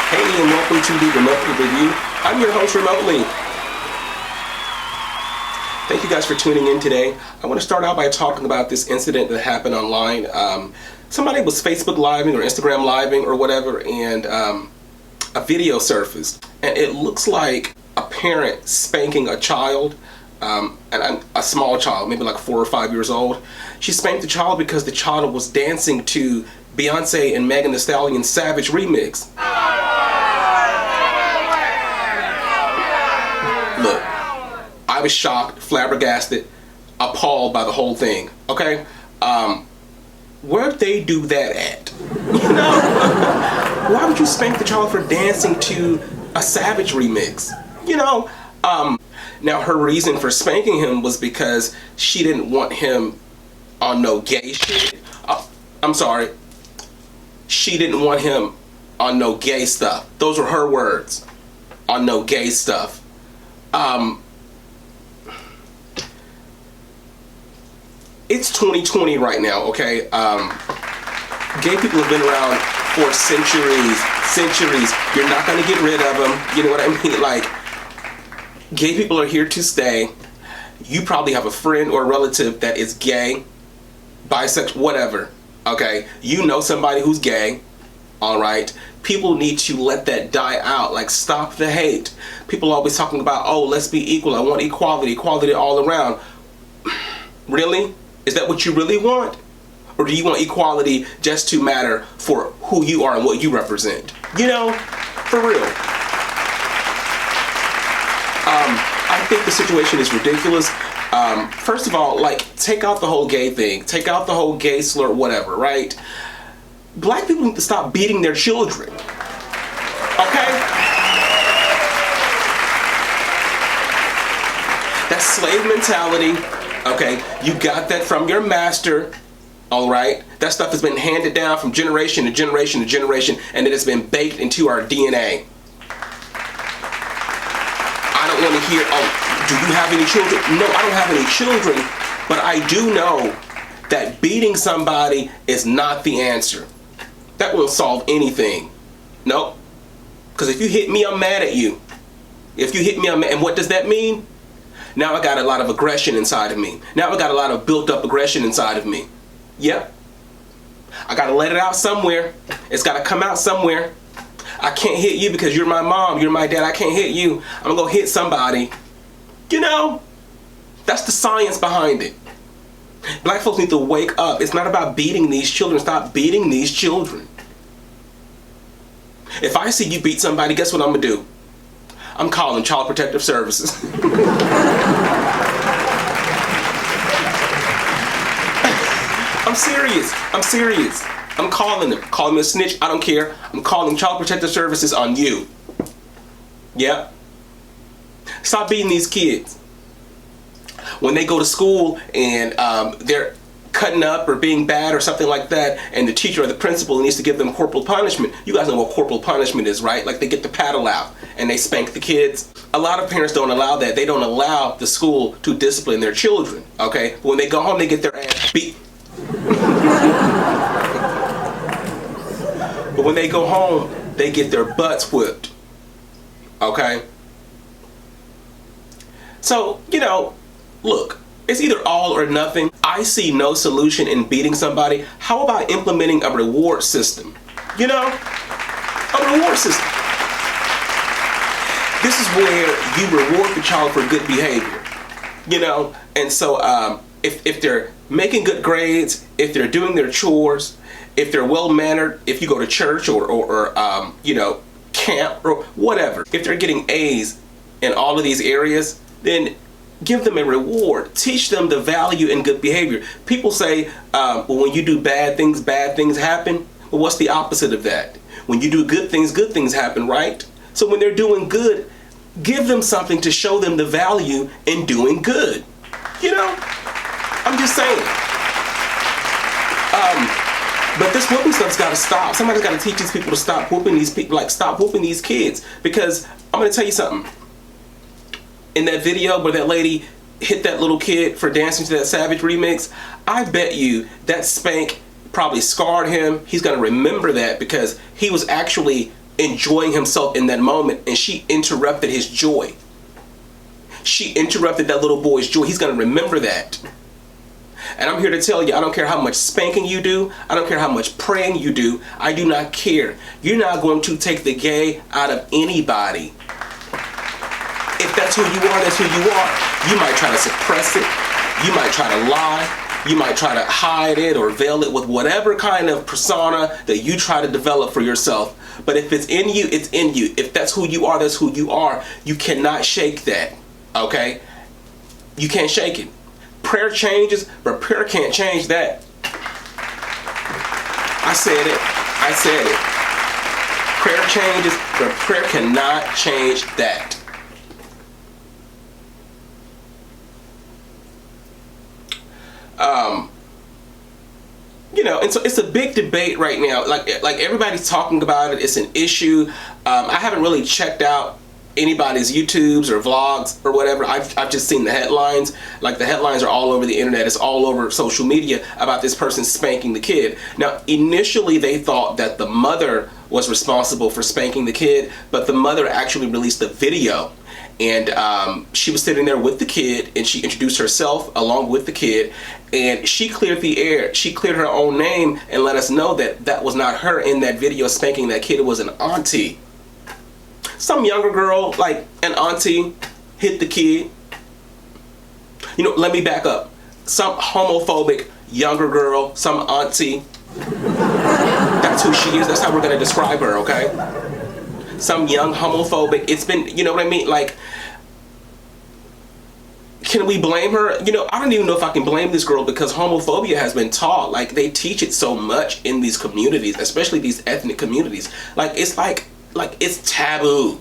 Hey, and welcome to the Remotely Review. I'm your host, Remotely. Thank you guys for tuning in today. I want to start out by talking about this incident that happened online. Somebody was Facebook Living or Instagram Living or whatever, and a video surfaced. And it looks like a parent spanking a child, and a small child, maybe like 4 or 5 years old. She spanked the child because the child was dancing to Beyonce and Megan Thee Stallion's Savage remix. Look, I was shocked, flabbergasted, appalled by the whole thing, okay? Where'd they do that at? You know? Why would you spank the child for dancing to a Savage remix? You know? Now her reason for spanking him was because she didn't want him on no gay shit. I'm sorry. She didn't want him on no gay stuff. Those were her words. On no gay stuff. It's 2020 right now, okay? Gay people have been around for centuries. You're not gonna get rid of them. You know what I mean? Like, gay people are here to stay. You probably have a friend or a relative that is gay, bisexual, whatever, okay? You know somebody who's gay, all right? People need to let that die out. Like, stop the hate. People are always talking about, oh, let's be equal. I want equality all around. Really? Is that what you really want? Or do you want equality just to matter for who you are and what you represent? You know, for real. I think the situation is ridiculous. First of all, like, take out the whole gay thing. Take out the whole gay slur, whatever, right? Black people need to stop beating their children. Okay? That's slave mentality. Okay? You got that from your master. All right? That stuff has been handed down from generation to generation to generation, and it has been baked into our DNA. I don't want to hear, oh, do you have any children? No, I don't have any children, but I do know that beating somebody is not the answer. That won't solve anything. Nope. Because if you hit me, I'm mad at you. If you hit me, I'm mad. And what does that mean? Now I got a lot of aggression inside of me. Now I got a lot of built up aggression inside of me. Yep. I got to let it out somewhere. It's got to come out somewhere. I can't hit you because you're my mom, you're my dad. I can't hit you. I'm going to go hit somebody. You know, that's the science behind it. Black folks need to wake up. It's not about beating these children. Stop beating these children. If I see you beat somebody, guess what I'm going to do? I'm calling Child Protective Services. I'm serious. I'm calling them. Call them a snitch. I don't care. I'm calling Child Protective Services on you. Yep. Stop beating these kids. When they go to school and they're cutting up or being bad or something like that, and the teacher or the principal needs to give them corporal punishment. You guys know what corporal punishment is, right? Like, they get the paddle out and they spank the kids. A lot of parents don't allow that. They don't allow the school to discipline their children, okay? But when they go home, they get their ass beat. But when they go home, they get their butts whipped. Okay? So, you know, look, it's either all or nothing. I see no solution in beating somebody. How about implementing a reward system? You know? A reward system. This is where you reward the child for good behavior. You know? And so, if they're making good grades, if they're doing their chores, if they're well-mannered, if you go to church or you know, camp or whatever, if they're getting A's in all of these areas, then give them a reward. Teach them the value in good behavior. People say, well, when you do bad things happen. Well, what's the opposite of that? When you do good things happen, right? So when they're doing good, give them something to show them the value in doing good. You know? I'm just saying. But this whooping stuff's got to stop. Somebody's got to teach these people to stop whooping these people, like, stop whooping these kids. Because I'm going to tell you something. In that video where that lady hit that little kid for dancing to that Savage remix, I bet you that spank probably scarred him. He's going to remember that because he was actually enjoying himself in that moment, and she interrupted his joy. She interrupted that little boy's joy. He's going to remember that. And I'm here to tell you, I don't care how much spanking you do. I don't care how much praying you do. I do not care. You're not going to take the gay out of anybody. If that's who you are, that's who you are. You might try to suppress it. You might try to lie. You might try to hide it or veil it with whatever kind of persona that you try to develop for yourself. But if it's in you, it's in you. If that's who you are, that's who you are. You cannot shake that. Okay? You can't shake it. Prayer changes, but prayer can't change that. I said it. I said it. Prayer changes, but prayer cannot change that. You know, and so it's a big debate right now. Like everybody's talking about it. It's an issue. I haven't really checked out anybody's YouTubes or vlogs or whatever. I've just seen the headlines. Like the headlines are all over the internet. It's all over social media about this person spanking the kid. Now, initially they thought that the mother was responsible for spanking the kid, but the mother actually released a video. And she was sitting there with the kid, and she introduced herself along with the kid, and she cleared the air. She cleared her own name and let us know that that was not her in that video spanking that kid. It was an auntie. Some younger girl, like an auntie, hit the kid. You know, let me back up. Some homophobic younger girl, some auntie. That's who she is. That's how we're going to describe her, okay? Some young homophobic. It's been, you know what I mean? Like, can we blame her? You know, I don't even know if I can blame this girl, because homophobia has been taught. Like, they teach it so much in these communities, especially these ethnic communities. Like it's taboo.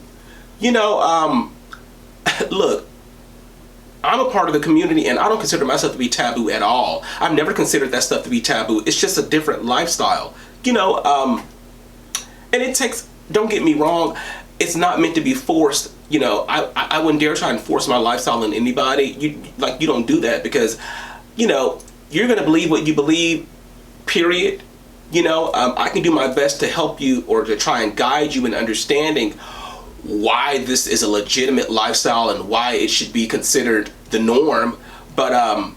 You know, look, I'm a part of the community, and I don't consider myself to be taboo at all. I've never considered that stuff to be taboo. It's just a different lifestyle. You know, and it takes, don't get me wrong, it's not meant to be forced. You know, I wouldn't dare try and force my lifestyle on anybody. You don't do that, because, you know, you're going to believe what you believe, period. You know, I can do my best to help you or to try and guide you in understanding why this is a legitimate lifestyle and why it should be considered the norm. But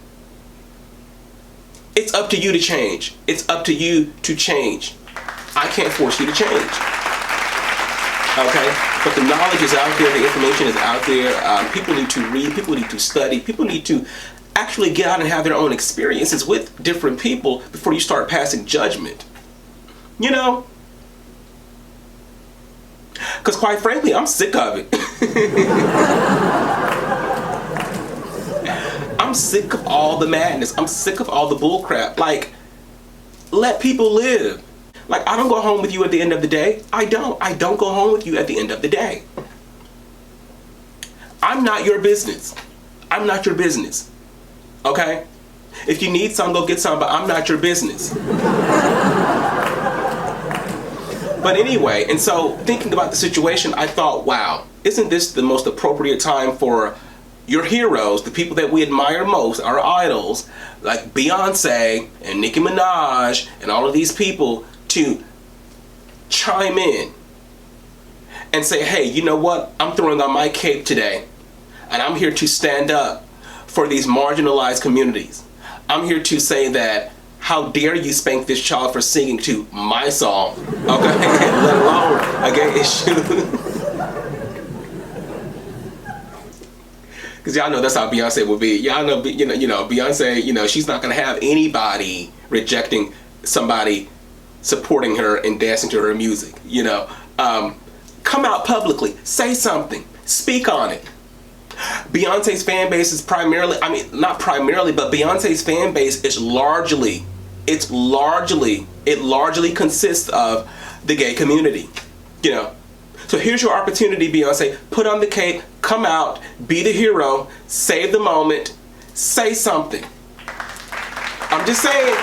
it's up to you to change. It's up to you to change. I can't force you to change. Okay? But the knowledge is out there. The information is out there. People need to read. People need to study. People need to actually get out and have their own experiences with different people before you start passing judgment. You know? Because quite frankly, I'm sick of it. I'm sick of all the madness. I'm sick of all the bullcrap. Like, let people live. Like, I don't go home with you at the end of the day. I don't go home with you at the end of the day. I'm not your business. I'm not your business. Okay? If you need some, go get some, but I'm not your business. But anyway, and so thinking about the situation, I thought, wow, isn't this the most appropriate time for your heroes, the people that we admire most, our idols, like Beyonce and Nicki Minaj and all of these people, to chime in and say, hey, you know what? I'm throwing on my cape today, and I'm here to stand up for these marginalized communities. I'm here to say that, how dare you spank this child for singing to my song, okay? Let alone a gay issue. Because y'all know that's how Beyonce will be. Y'all know, you know, Beyonce, you know, she's not going to have anybody rejecting somebody supporting her and dancing to her music, you know. Come out publicly, say something, speak on it. Beyonce's fan base is primarily, I mean, not primarily, but Beyonce's fan base is largely, it largely consists of the gay community, you know. So here's your opportunity, Beyonce. Put on the cape, come out, be the hero, save the moment, say something. I'm just saying.